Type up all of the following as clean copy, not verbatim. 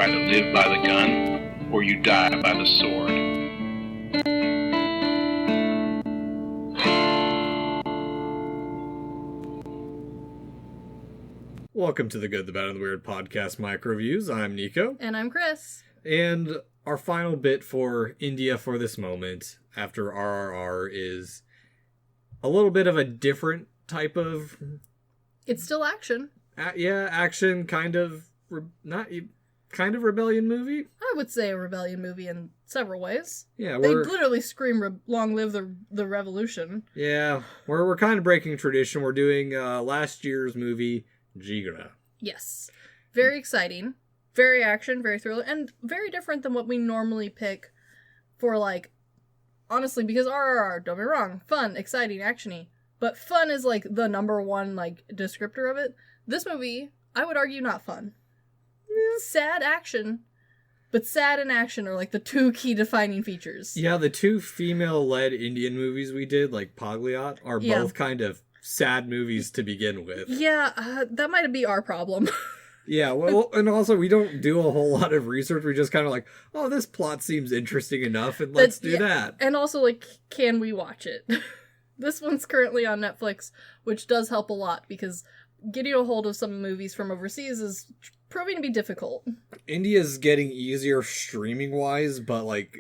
either live by the gun or you die by the sword. Welcome to the Good, the Bad, and the Weird podcast MicroViews. I'm Nicho. And I'm Chris. And our final bit for India for this moment, after RRR, is a little bit of a different type of... It's still action. Action, kind of rebellion movie. I would say a rebellion movie in several ways. Yeah, they literally scream "Long live the revolution." Yeah, we're kind of breaking tradition. We're doing last year's movie Jigra. Yes, very exciting, very action, very thriller, and very different than what we normally pick for, like, honestly, because RRR, don't be wrong, fun, exciting, actiony, but fun is like the number one like descriptor of it. This movie, I would argue, not fun. Sad action, but sad and action are like the two key defining features. Yeah, the two female-led Indian movies we did, like Pagliat, are both kind of sad movies to begin with. Yeah, that might be our problem. Yeah, well, and also we don't do a whole lot of research. We just kind of like, oh, this plot seems interesting enough, and let's do that. And also, like, can we watch it? This one's currently on Netflix, which does help a lot, because getting a hold of some movies from overseas is proving to be difficult. India's getting easier streaming-wise, but, like,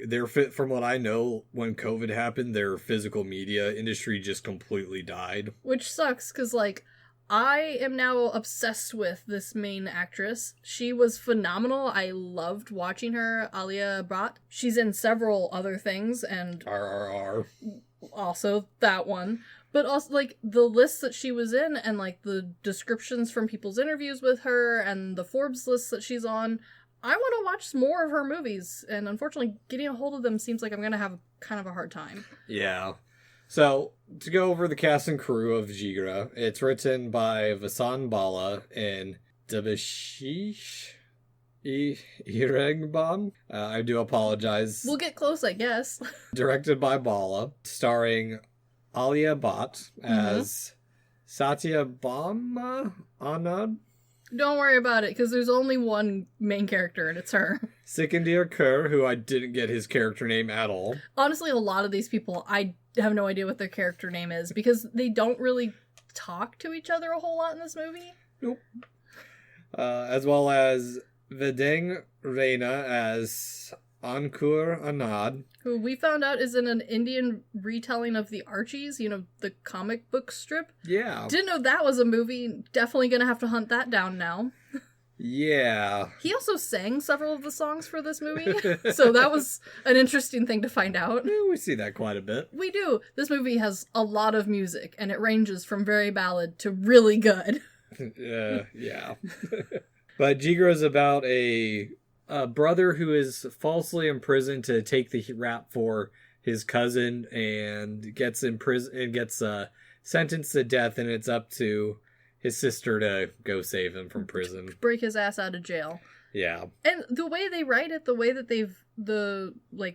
from what I know, when COVID happened, their physical media industry just completely died. Which sucks, because, like, I am now obsessed with this main actress. She was phenomenal. I loved watching her, Alia Bhatt. She's in several other things, and... RRR. Also that one. But also, like, the lists that she was in and, like, the descriptions from people's interviews with her and the Forbes lists that she's on, I want to watch more of her movies. And unfortunately, getting a hold of them seems like I'm going to have kind of a hard time. Yeah. So, to go over the cast and crew of Jigra, it's written by Vasan Bala and Debashish Iregbam. I do apologize. We'll get close, I guess. Directed by Bala, starring Alia Bhatt as Satyabhama Anand. Don't worry about it, because there's only one main character, and it's her. Sikandir Kaur, who I didn't get his character name at all. Honestly, a lot of these people, I have no idea what their character name is, because they don't really talk to each other a whole lot in this movie. Nope. As well as Vedeng Reina as Ankur Anand, who we found out is in an Indian retelling of the Archies, the comic book strip. Yeah. Didn't know that was a movie. Definitely gonna have to hunt that down now. Yeah. He also sang several of the songs for this movie, so that was an interesting thing to find out. Yeah, we see that quite a bit. We do. This movie has a lot of music, and it ranges from very ballad to really good. Yeah. But Jigra is about a brother who is falsely imprisoned to take the rap for his cousin and gets sentenced to death, and it's up to his sister to go save him from prison. Break his ass out of jail. Yeah. And the way they write it, the way that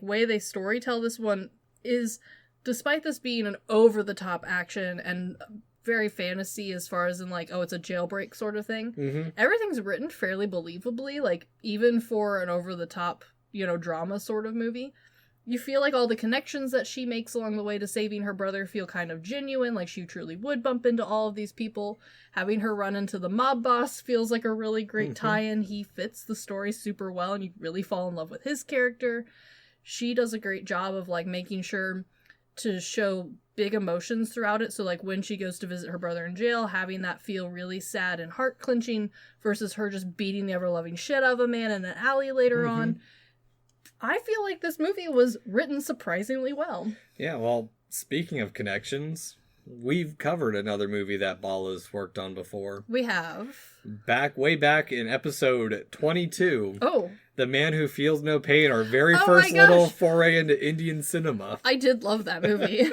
way they storytell this one is, despite this being an over-the-top action and very fantasy as far as in, like, oh, it's a jailbreak sort of thing, everything's written fairly believably, like, even for an over-the-top, drama sort of movie. You feel like all the connections that she makes along the way to saving her brother feel kind of genuine, like she truly would bump into all of these people. Having her run into the mob boss feels like a really great tie-in. He fits the story super well, and you really fall in love with his character. She does a great job of, like, making sure to show big emotions throughout it. So, like, when she goes to visit her brother in jail, having that feel really sad and heart-clenching versus her just beating the ever-loving shit out of a man in an alley later on. I feel like this movie was written surprisingly well. Yeah, well, speaking of connections, we've covered another movie that Bala's worked on before. We have. Way back in episode 22. Oh. The Man Who Feels No Pain, our very first little foray into Indian cinema. I did love that movie.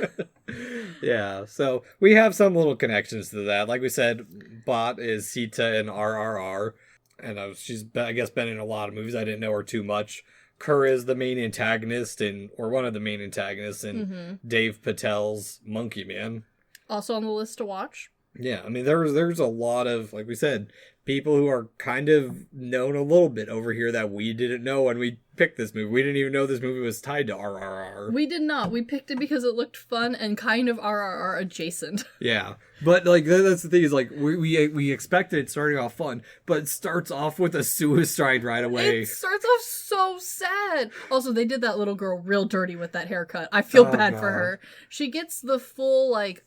Yeah, so we have some little connections to that. Like we said, Bhatt is Sita in RRR, and she's, I guess, been in a lot of movies. I didn't know her too much. Kerr is the main antagonist, or one of the main antagonists in Dave Patel's Monkey Man. Also on the list to watch. Yeah, I mean, there's a lot of, like we said, people who are kind of known a little bit over here that we didn't know when we picked this movie. We didn't even know this movie was tied to RRR. We did not. We picked it because it looked fun and kind of RRR adjacent. Yeah, but like that's the thing is like we expected it starting off fun, but it starts off with a suicide right away. It starts off so sad. Also, they did that little girl real dirty with that haircut. I feel bad for her. She gets the full like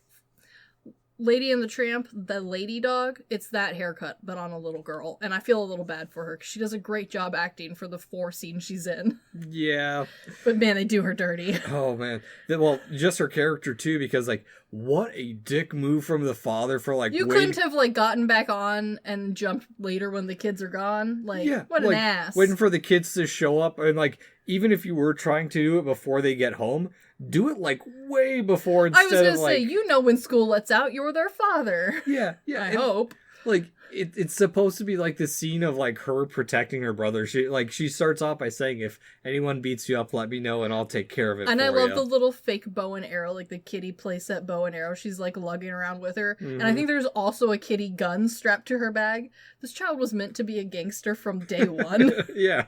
Lady and the Tramp, the lady dog, it's that haircut, but on a little girl. And I feel a little bad for her, because she does a great job acting for the 4 scenes she's in. Yeah. But man, they do her dirty. Oh, man. Well, just her character, too, because, like, what a dick move from the father for, like, you couldn't have, like, gotten back on and jumped later when the kids are gone. Like, yeah, what an ass. Waiting for the kids to show up, and, like, even if you were trying to do it before they get home, do it, like, way before instead of, like... I was gonna say, you know when school lets out, you're their father. Yeah. I hope. Like, it's supposed to be, like, the scene of, like, her protecting her brother. She starts off by saying, if anyone beats you up, let me know, and I'll take care of it and for I love you. the little fake bow and arrow, like the kitty playset bow and arrow she's, like, lugging around with her. Mm-hmm. And I think there's also a kitty gun strapped to her bag. This child was meant to be a gangster from day one. Yeah.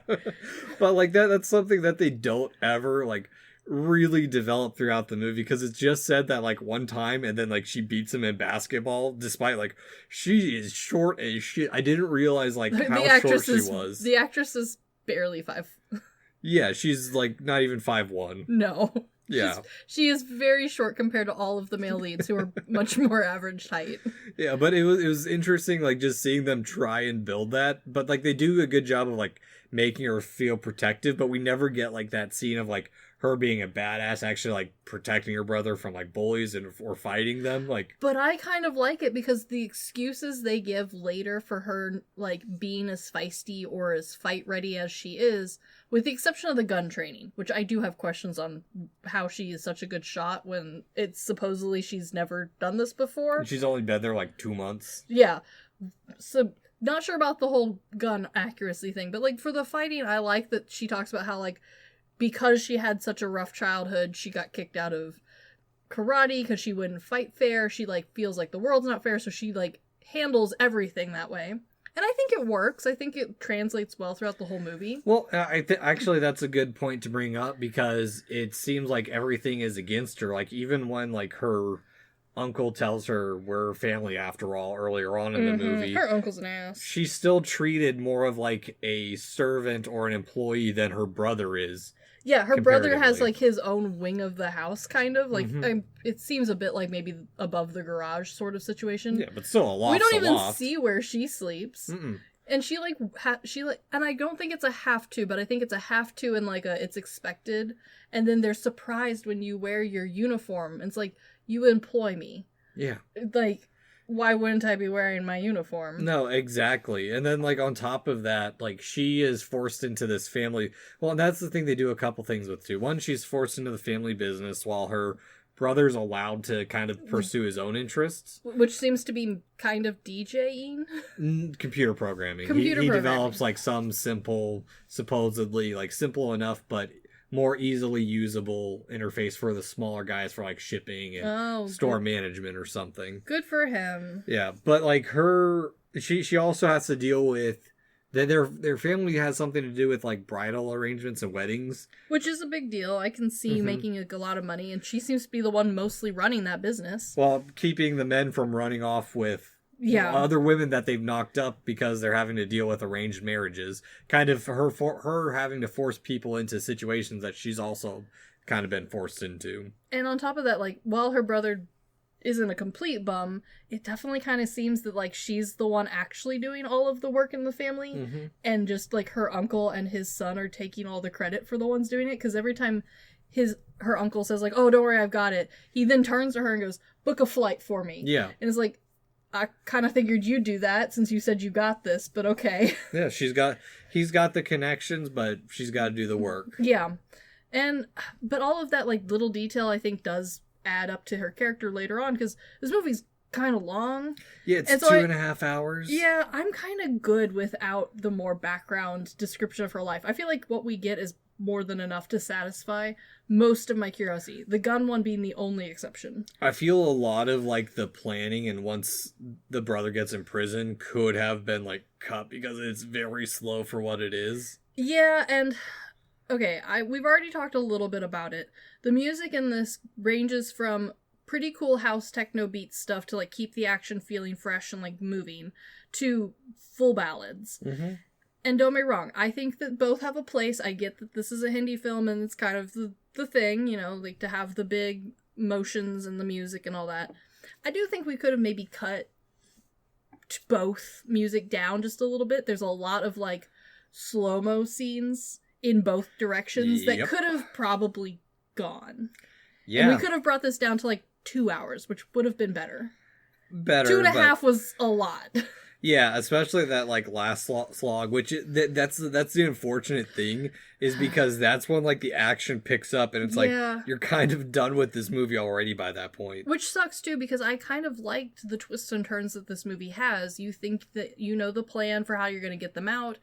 But, like, that's something that they don't ever, like... really developed throughout the movie, because it's just said that like one time and then like she beats him in basketball despite like she is short as shit. I didn't realize like how short she was. The actress is barely 5. Yeah, she's like not even 5'1". No. Yeah. She is very short compared to all of the male leads who are much more average height. Yeah, but it was interesting like just seeing them try and build that, but like they do a good job of like making her feel protective, but we never get like that scene of like her being a badass, actually like protecting her brother from like bullies or fighting them. Like, but I kind of like it because the excuses they give later for her like being as feisty or as fight ready as she is, with the exception of the gun training, which I do have questions on how she is such a good shot when it's supposedly she's never done this before. She's only been there like 2 months. Yeah. So not sure about the whole gun accuracy thing, but like for the fighting, I like that she talks about how like because she had such a rough childhood, she got kicked out of karate because she wouldn't fight fair. She like feels like the world's not fair, so she like handles everything that way. And I think it works. I think it translates well throughout the whole movie. Well, actually that's a good point to bring up, because it seems like everything is against her. Like even when like her uncle tells her we're family after all earlier on in the movie. Her uncle's an ass. She's still treated more of like a servant or an employee than her brother is. Yeah, her brother has like his own wing of the house, kind of like it seems a bit like maybe above the garage sort of situation. Yeah, but still a loft. We don't even see where she sleeps. Mm-mm. And she and I don't think it's a have to, but I think it's a have to and like a it's expected. And then they're surprised when you wear your uniform. It's like, you employ me. Yeah. Like, why wouldn't I be wearing my uniform? No, exactly. And then, like, on top of that, like, she is forced into this family... Well, and that's the thing they do a couple things with, too. One, she's forced into the family business while her brother's allowed to kind of pursue his own interests. Which seems to be kind of DJing? Computer programming. He develops, like, some simple, supposedly, like, simple enough, but... more easily usable interface for the smaller guys for like shipping and store management or something. Good for him. Yeah, but like she also has to deal with their family has something to do with like bridal arrangements and weddings, which is a big deal. I can see making a lot of money, and she seems to be the one mostly running that business. Well, keeping the men from running off with other women that they've knocked up because they're having to deal with arranged marriages. Kind of her having to force people into situations that she's also kind of been forced into. And on top of that, like, while her brother isn't a complete bum, it definitely kind of seems that, like, she's the one actually doing all of the work in the family. And just, like, her uncle and his son are taking all the credit for the ones doing it. Because every time her uncle says, like, oh, don't worry, I've got it, he then turns to her and goes, book a flight for me. Yeah. And it's like, I kind of figured you'd do that since you said you got this, but okay. Yeah, he's got the connections, but she's got to do the work. Yeah. But all of that, like, little detail, I think, does add up to her character later on, because this movie's kind of long. Yeah, it's so 2.5 hours. Yeah, I'm kind of good without the more background description of her life. I feel like what we get is more than enough to satisfy most of my curiosity. The gun one being the only exception. I feel a lot of like the planning and once the brother gets in prison could have been like cut because it's very slow for what it is. Yeah, and okay, we've already talked a little bit about it. The music in this ranges from pretty cool house techno beat stuff to like keep the action feeling fresh and like moving to full ballads. Mm-hmm. And don't get me wrong, I think that both have a place. I get that this is a Hindi film and it's kind of the thing, you know, like to have the big motions and the music and all that. I do think we could have maybe cut both music down just a little bit. There's a lot of like slow-mo scenes in both directions that could have probably gone. Yeah. And we could have brought this down to like 2 hours, which would have been better. 2.5 was a lot. Yeah, especially that like last slog, which that's the unfortunate thing is because that's when like the action picks up and it's like you're kind of done with this movie already by that point. Which sucks too because I kind of liked the twists and turns that this movie has. You think that you know the plan for how you're going to get them out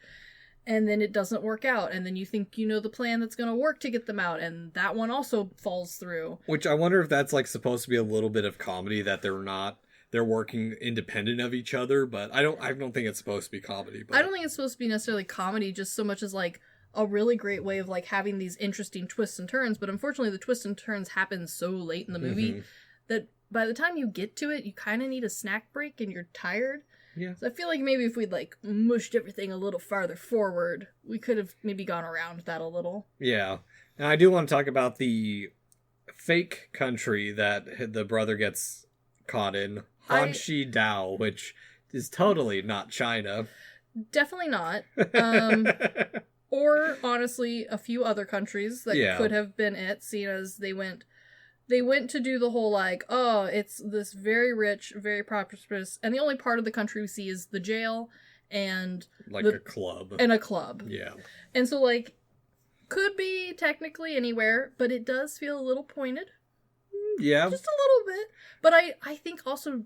and then it doesn't work out and then you think you know the plan that's going to work to get them out and that one also falls through. Which I wonder if that's like supposed to be a little bit of comedy that they're working independent of each other, but I don't think it's supposed to be comedy. But I don't think it's supposed to be necessarily comedy, just so much as like a really great way of like having these interesting twists and turns. But unfortunately, the twists and turns happen so late in the movie that by the time you get to it, you kind of need a snack break and you're tired. Yeah. So I feel like maybe if we'd like mushed everything a little farther forward, we could have maybe gone around that a little. Yeah. And I do want to talk about the fake country that the brother gets caught in. Hanxi Dao, which is totally not China. Definitely not. Or, honestly, a few other countries that could have been it, seeing as they went to do the whole, like, oh, it's this very rich, very prosperous, and the only part of the country we see is the jail and... like a club. And a club. Yeah. And so, like, could be technically anywhere, but it does feel a little pointed. Yeah. Just a little bit. But I think also...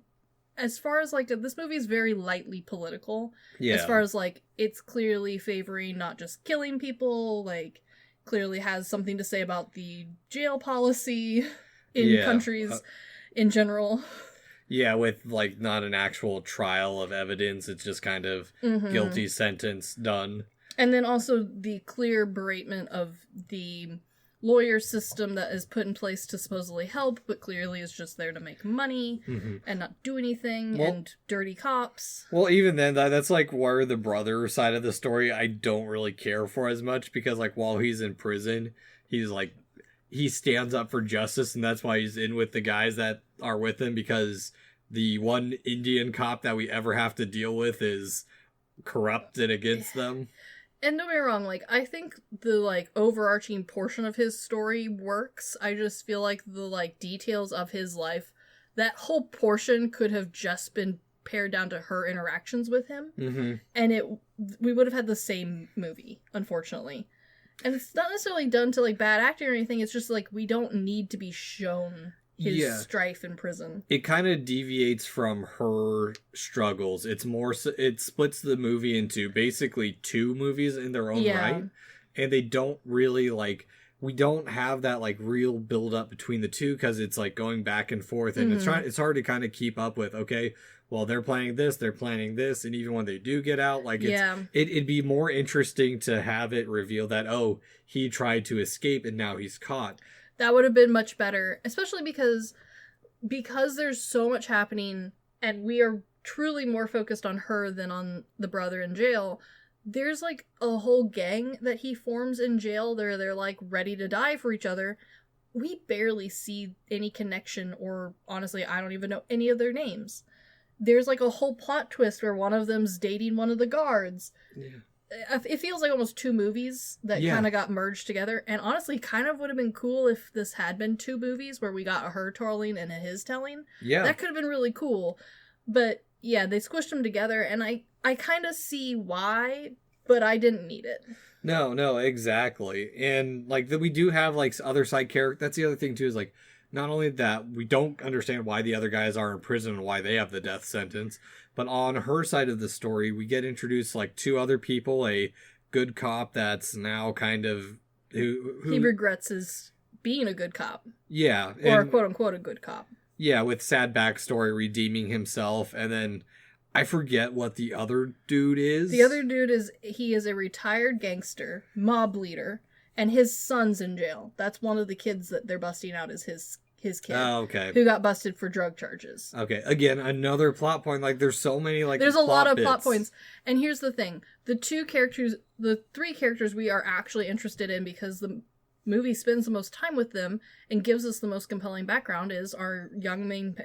as far as, like, this movie is very lightly political. Yeah. As far as, like, it's clearly favoring not just killing people, like, clearly has something to say about the jail policy in countries in general. Yeah, with, like, not an actual trial of evidence. It's just kind of guilty sentence done. And then also the clear beratement of the lawyer system that is put in place to supposedly help, but clearly is just there to make money and not do anything, and dirty cops. Well, even then, that's like where the brother side of the story I don't really care for as much, because like while he's in prison, he's like, he stands up for justice, and that's why he's in with the guys that are with him, because the one Indian cop that we ever have to deal with is corrupt and against them. And don't get me wrong, like, I think the, like, overarching portion of his story works. I just feel like the, like, details of his life, that whole portion could have just been pared down to her interactions with him. And we would have had the same movie, unfortunately. And it's not necessarily done to, like, bad acting or anything. It's just, like, we don't need to be shown his strife in prison. It kind of deviates from her struggles. It's more it splits the movie into basically two movies in their own right, and they don't really like, we don't have that like real build up between the two, because it's like going back and forth, and it's hard to kind of keep up with. Okay, well, they're planning this, and even when they do get out, like it'd be more interesting to have it reveal that, oh, he tried to escape and now he's caught. That would have been much better, especially because there's so much happening and we are truly more focused on her than on the brother in jail. There's like a whole gang that he forms in jail. They're like ready to die for each other. We barely see any connection, or honestly, I don't even know any of their names. There's like a whole plot twist where one of them's dating one of the guards. Yeah. It feels like almost two movies that kind of got merged together. And honestly, kind of would have been cool if this had been two movies where we got her telling and his telling. Yeah. That could have been really cool. But yeah, they squished them together, and I kind of see why, but I didn't need it. No, exactly. And like we do have like other side characters. That's the other thing too, is like, not only that, we don't understand why the other guys are in prison and why they have the death sentence, but on her side of the story, we get introduced like two other people, a good cop that's now kind of he regrets his being a good cop. Yeah. Or quote unquote a good cop. Yeah, with sad backstory, redeeming himself, and then I forget what the other dude is. The other dude he is a retired gangster, mob leader, and his son's in jail. That's one of the kids that they're busting out is his kid. Oh, okay. Who got busted for drug charges. Okay, again, another plot point. Like, there's so many, like, there's a lot of bits. plot points. And here's the thing. The three characters we are actually interested in because the movie spends the most time with them and gives us the most compelling background is our young main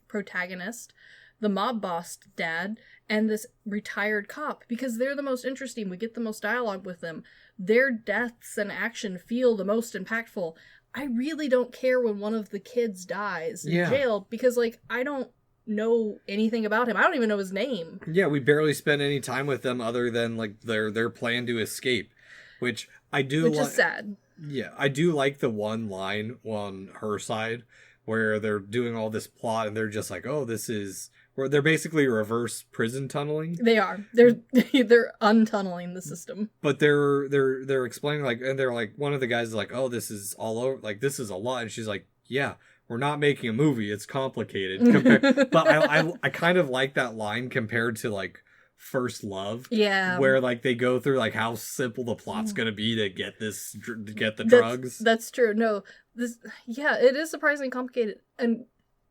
protagonist, the mob boss dad, and this retired cop, because they're the most interesting. We get the most dialogue with them. Their deaths and action feel the most impactful. I really don't care when one of the kids dies in jail because, like, I don't know anything about him. I don't even know his name. Yeah, we barely spend any time with them other than, like, their plan to escape, which I do Which is sad. Yeah, I do like the one line on her side where they're doing all this plot and they're just like, oh, this is... where they're basically reverse prison tunneling. They are. They're untunneling the system. But they're explaining, like, and they're like, one of the guys is like, oh, this is all over, like, this is a lot. And she's like, yeah, we're not making a movie. It's complicated. But I kind of like that line compared to, like, First Love. Yeah. Where, like, they go through, like, how simple the plot's going to be to get the drugs. That's true. No, it is surprisingly complicated. And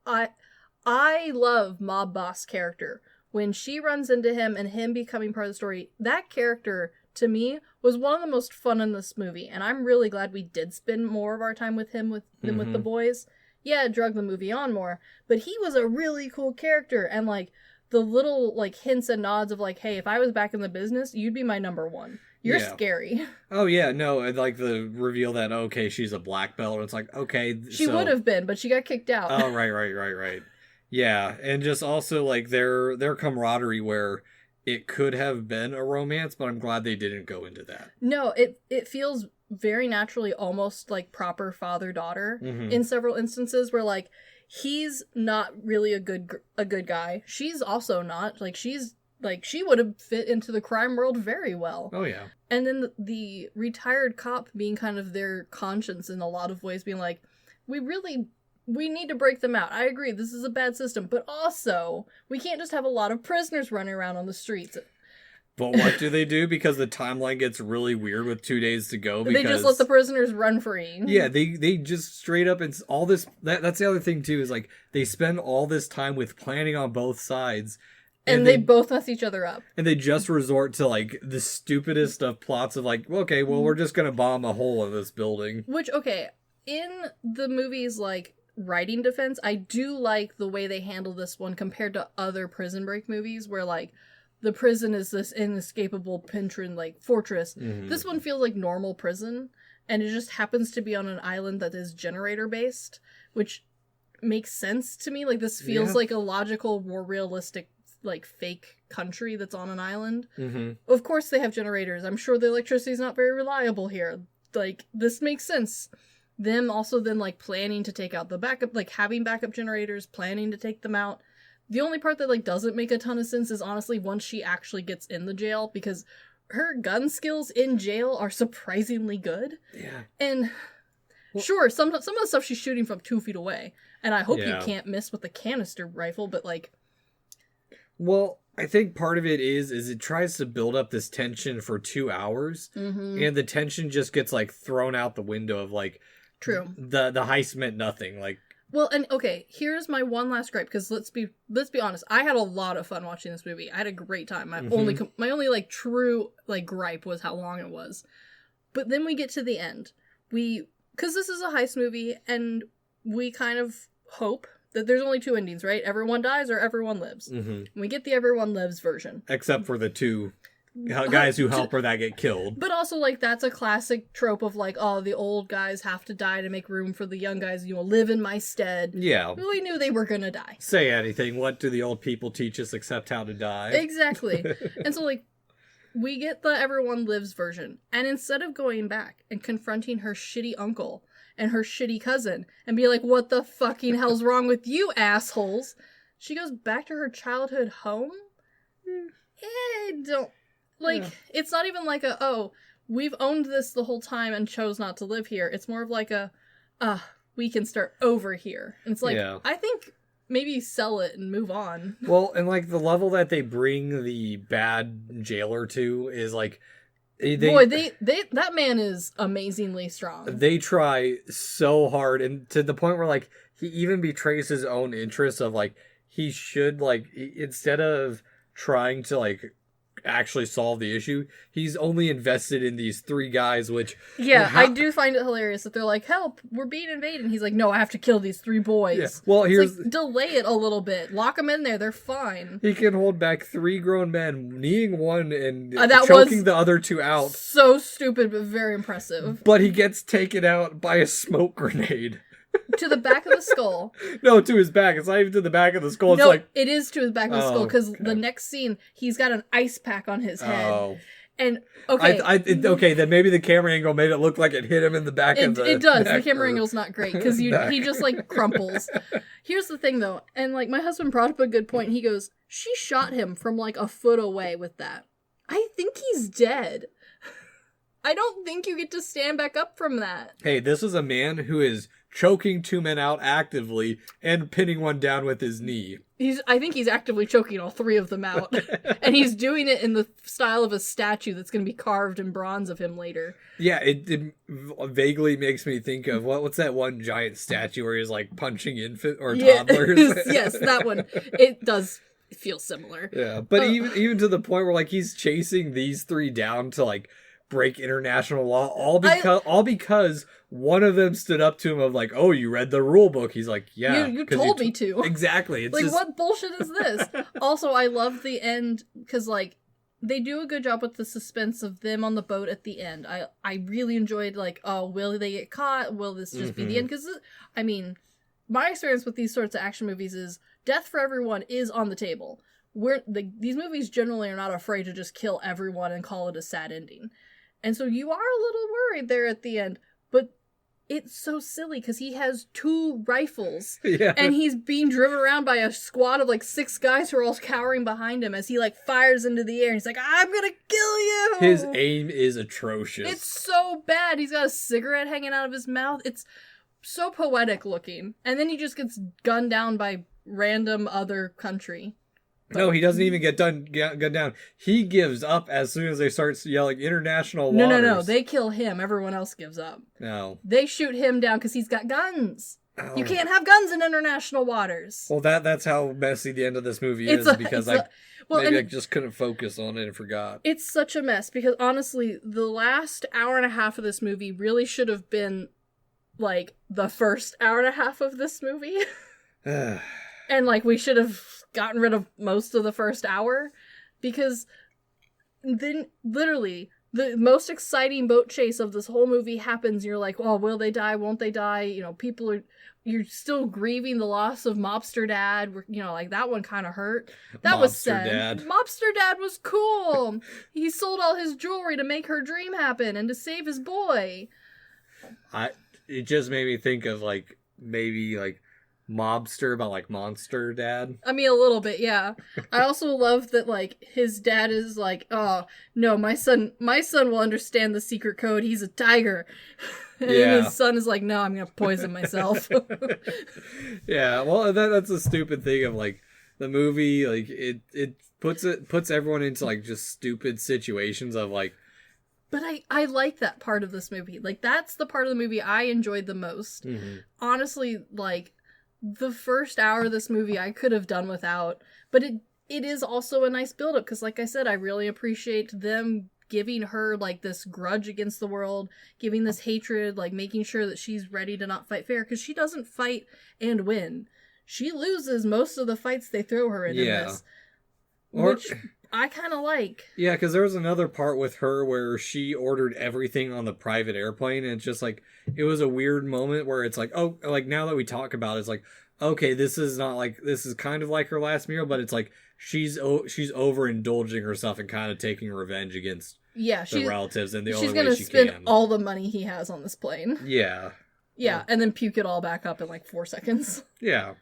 I love Mob Boss character. When she runs into him and him becoming part of the story, that character, to me, was one of the most fun in this movie. And I'm really glad we did spend more of our time with him than with the boys. Yeah, it drug the movie on more. But he was a really cool character. And, like, the little, like, hints and nods of, like, hey, if I was back in the business, you'd be my number one. You're scary. Oh, yeah, no, and, like, the reveal that, okay, she's a black belt, and it's like, okay, She would have been, but she got kicked out. Oh, right. Yeah, and just also, like, their camaraderie where it could have been a romance, but I'm glad they didn't go into that. No, it feels very naturally almost like proper father-daughter in several instances where, like, he's not really a good guy. She's also not. Like, she would have fit into the crime world very well. Oh, yeah. And then the retired cop being kind of their conscience in a lot of ways, being like, we need to break them out. I agree, this is a bad system, but also, we can't just have a lot of prisoners running around on the streets. But what do they do? Because the timeline gets really weird with 2 days to go. They just let the prisoners run free. Yeah, they just straight up, it's all this, that's the other thing too, is like, they spend all this time with planning on both sides. And they both mess each other up. And they just resort to, like, the stupidest of plots of, like, okay, well, we're just gonna bomb a hole in this building. Which, okay, in the movie's, like, writing defense, I do like the way they handle this one compared to other Prison Break movies where, like, the prison is this inescapable Pintrin, like, fortress. This one feels like normal prison, and it just happens to be on an island that is generator-based, which makes sense to me. Like, this feels like a logical, more realistic, like, fake country that's on an island. Of course they have generators. I'm sure the electricity's not very reliable here. Like, this makes sense. Them also then, like, planning to take out the backup, like, having backup generators, planning to take them out. The only part that, like, doesn't make a ton of sense is, honestly, once she actually gets in the jail, because her gun skills in jail are surprisingly good. Yeah. And, sure, some of the stuff she's shooting from 2 feet away, and I hope you can't miss with the canister rifle, but, like... Well, I think part of it is it tries to build up this tension for 2 hours, and the tension just gets, like, thrown out the window of, like... True. The heist meant nothing, like... Well, and okay, here's my one last gripe, because let's be honest, I had a lot of fun watching this movie. I had a great time. My only like true like gripe was how long it was. But then we get to the end. Because this is a heist movie, and we kind of hope that there's only 2 endings, right? Everyone dies or everyone lives. And we get the everyone lives version. Except for the 2 guys who help her that get killed. But also, like, that's a classic trope of, like, oh, the old guys have to die to make room for the young guys, live in my stead. Yeah. We knew they were gonna die. Say anything. What do the old people teach us except how to die? Exactly. And so, like, we get the everyone lives version. And instead of going back and confronting her shitty uncle and her shitty cousin and be like, what the fucking hell's wrong with you assholes? She goes back to her childhood home? I don't... Like, it's not even like we've owned this the whole time and chose not to live here. It's more of like we can start over here. And it's like, I think maybe sell it and move on. Well, and like the level that they bring the bad jailer to is like, that man is amazingly strong. They try so hard, and to the point where like he even betrays his own interests of like he should like instead of trying to like actually solve the issue, he's only invested in these 3 guys, which I do find it hilarious that they're like, help, we're being invaded, and he's like, no, I have to kill these 3 boys. Yeah. Well, here's like, delay it a little bit, lock them in there, they're fine. He can hold back 3 grown men, kneeing one and choking the other 2 out. So stupid, but very impressive. But he gets taken out by a smoke grenade. To the back of the skull. No, to his back. It's not even to the back of the skull. It's it is to his back of the skull, because the next scene, he's got an ice pack on his head. Oh. And, okay. Okay, then maybe the camera angle made it look like it hit him in the back of the It does. The camera angle's not great, because he just, like, crumples. Here's the thing, though, and, like, my husband brought up a good point. He goes, she shot him from, like, a foot away with that. I think he's dead. I don't think you get to stand back up from that. Hey, this is a man who is choking 2 men out actively and pinning one down with his knee. I think he's actively choking all 3 of them out. And he's doing it in the style of a statue that's going to be carved in bronze of him later. Yeah, it vaguely makes me think of, what's that one giant statue where he's like punching infant or toddlers? Yes, that one. It does feel similar. Yeah, but even to the point where like he's chasing these 3 down to like break international law, all because one of them stood up to him of like, oh, you read the rule book. He's like, yeah. You told me to. Exactly. It's like, just... what bullshit is this? Also, I love the end, because like, they do a good job with the suspense of them on the boat at the end. I really enjoyed like, oh, will they get caught? Will this just be the end? Because, I mean, my experience with these sorts of action movies is death for everyone is on the table. These movies generally are not afraid to just kill everyone and call it a sad ending. And so you are a little worried there at the end, but it's so silly because he has 2 rifles and he's being driven around by a squad of like 6 guys who are all cowering behind him as he like fires into the air and he's like, I'm gonna kill you! His aim is atrocious. It's so bad. He's got a cigarette hanging out of his mouth. It's so poetic looking. And then he just gets gunned down by random other country. No, he doesn't even get gunned down. He gives up as soon as they start yelling international waters. No. They kill him. Everyone else gives up. No. They shoot him down because he's got guns. Oh. You can't have guns in international waters. Well, that's how messy the end of this movie is, because I just couldn't focus on it and forgot. It's such a mess because, honestly, the last hour and a half of this movie really should have been, like, the first hour and a half of this movie. And, like, we should have gotten rid of most of the first hour, because then literally the most exciting boat chase of this whole movie happens. You're like, oh, will they die? Won't they die? You know, you're still grieving the loss of Mobster Dad. You know, like, that one kind of hurt. That was sad. Mobster Dad was cool. He sold all his jewelry to make her dream happen and to save his boy. It just made me think of, like, maybe, like, Mobster about, like, Monster Dad. I mean, a little bit, yeah. I also love that, like, his dad is like, oh, no, my son will understand the secret code. He's a tiger. And his son is like, no, I'm gonna poison myself. Yeah, well, that's a stupid thing of, like, the movie, like, it puts everyone into, like, just stupid situations of, like... But I like that part of this movie. Like, that's the part of the movie I enjoyed the most. Mm-hmm. Honestly, like... The first hour of this movie I could have done without, but it is also a nice build-up, because like I said, I really appreciate them giving her like this grudge against the world, giving this hatred, like making sure that she's ready to not fight fair, because she doesn't fight and win. She loses most of the fights they throw her in this. Which I kind of like. Yeah, because there was another part with her where she ordered everything on the private airplane, and it's just like, it was a weird moment where it's like, oh, like now that we talk about it, it's like, okay, this is kind of like her last meal, but it's like she's overindulging herself and kind of taking revenge against the relatives in the only way she can. She's going to spend all the money he has on this plane. Yeah. Yeah, and then puke it all back up in like 4 seconds. Yeah.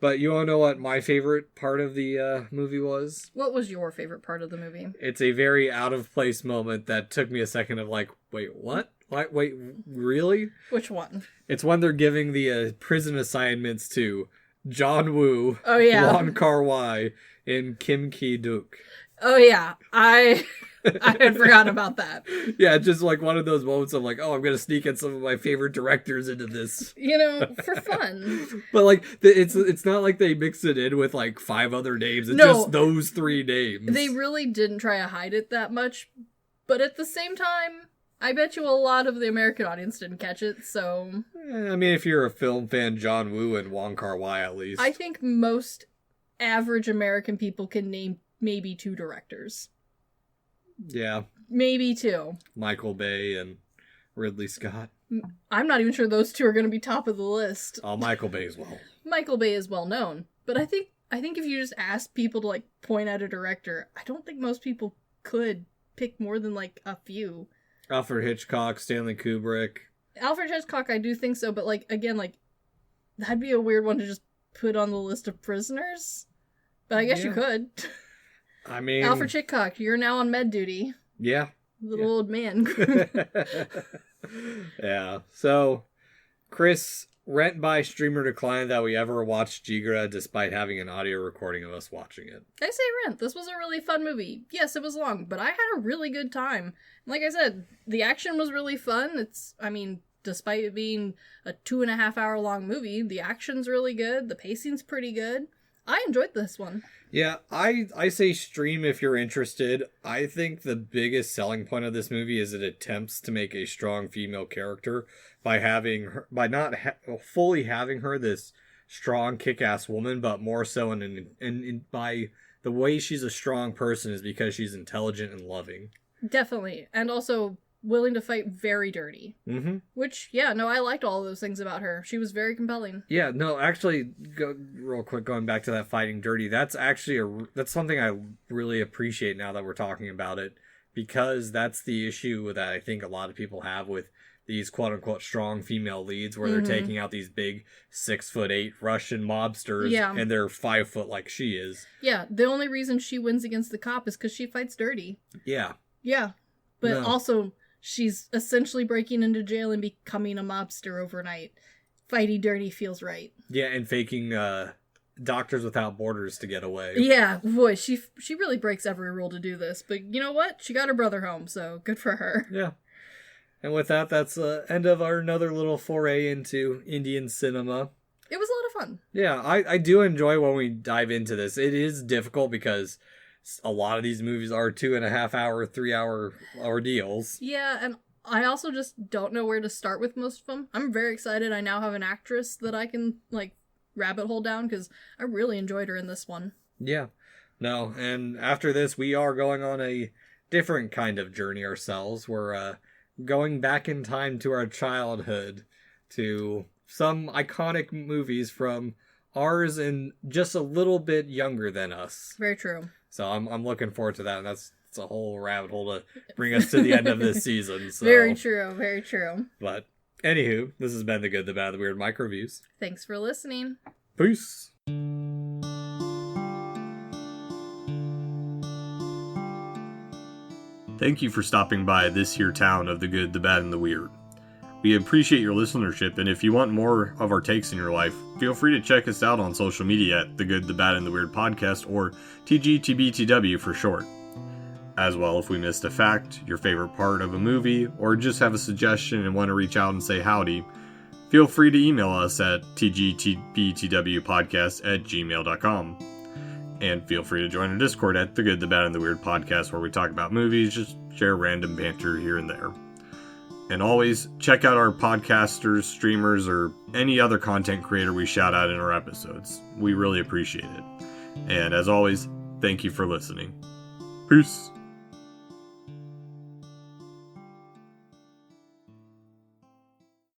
But you want to know what my favorite part of the movie was? What was your favorite part of the movie? It's a very out of place moment that took me a second of like, wait, what? Wait, really? Which one? It's when they're giving the prison assignments to John Woo, Oh, yeah. Won Kar-wai, and Kim Ki-duk. Oh, yeah. I had forgotten about that. Yeah, just like one of those moments of like, oh, I'm going to sneak in some of my favorite directors into this. You know, for fun. But like, it's not like they mix it in with like 5 other names. It's No. just those 3 names. They really didn't try to hide it that much. But at the same time, I bet you a lot of the American audience didn't catch it, so... I mean, if you're a film fan, John Woo and Wong Kar-wai at least. I think most average American people can name maybe 2 directors. Yeah. Maybe 2. Michael Bay and Ridley Scott. I'm not even sure those 2 are going to be top of the list. Oh, Michael Bay as well. Michael Bay is well known, but I think if you just ask people to like point out a director, I don't think most people could pick more than like a few. Alfred Hitchcock, Stanley Kubrick. Alfred Hitchcock, I do think so, but like again, like that'd be a weird one to just put on the list of prisoners. But I guess you could. I mean, Alfred Hitchcock, you're now on med duty. Yeah. Little old man. Yeah. So, Chris, rent by streamer declined that we ever watched Jigra despite having an audio recording of us watching it. I say rent. This was a really fun movie. Yes, it was long, but I had a really good time. Like I said, the action was really fun. Despite it being a 2.5 hour long movie, the action's really good. The pacing's pretty good. I enjoyed this one. Yeah, I say stream if you're interested. I think the biggest selling point of this movie is it attempts to make a strong female character by having her, by not fully having her this strong kick-ass woman, but more so by the way she's a strong person is because she's intelligent and loving. Definitely. And also willing to fight very dirty. Mm-hmm. Which, yeah, no, I liked all of those things about her. She was very compelling. Yeah, no, actually, real quick, going back to that fighting dirty, that's actually that's something I really appreciate now that we're talking about it, because that's the issue that I think a lot of people have with these quote-unquote strong female leads, where they're taking out these big 6'8" Russian mobsters, and they're 5 foot like she is. Yeah, the only reason she wins against the cop is because she fights dirty. Yeah. Yeah, but No. also she's essentially breaking into jail and becoming a mobster overnight. Fighting dirty feels right. Yeah, and faking Doctors Without Borders to get away. Yeah, boy, she really breaks every rule to do this. But you know what? She got her brother home, so good for her. Yeah. And with that, that's the end of our another little foray into Indian cinema. It was a lot of fun. Yeah, I do enjoy when we dive into this. It is difficult because a lot of these movies are 2.5 hour, 3 hour ordeals. Yeah, and I also just don't know where to start with most of them. I'm very excited I now have an actress that I can, like, rabbit hole down, because I really enjoyed her in this one. Yeah. No, and after this, we are going on a different kind of journey ourselves. We're going back in time to our childhood, to some iconic movies from ours and just a little bit younger than us. Very true. So I'm looking forward to that, and it's a whole rabbit hole to bring us to the end of this season. So. Very true, very true. But anywho, this has been The Good, the Bad, the Weird Microviews. Thanks for listening. Peace. Thank you for stopping by this here town of the good, the bad, and the weird. We appreciate your listenership, and if you want more of our takes in your life, feel free to check us out on social media at The Good, the Bad, and the Weird Podcast, or TGTBTW for short. As well, if we missed a fact, your favorite part of a movie, or just have a suggestion and want to reach out and say howdy, feel free to email us at tgtbtwpodcast@gmail.com. And feel free to join our Discord at The Good, the Bad, and the Weird Podcast, where we talk about movies, just share random banter here and there. And always check out our podcasters, streamers, or any other content creator we shout out in our episodes. We really appreciate it. And as always, thank you for listening. Peace.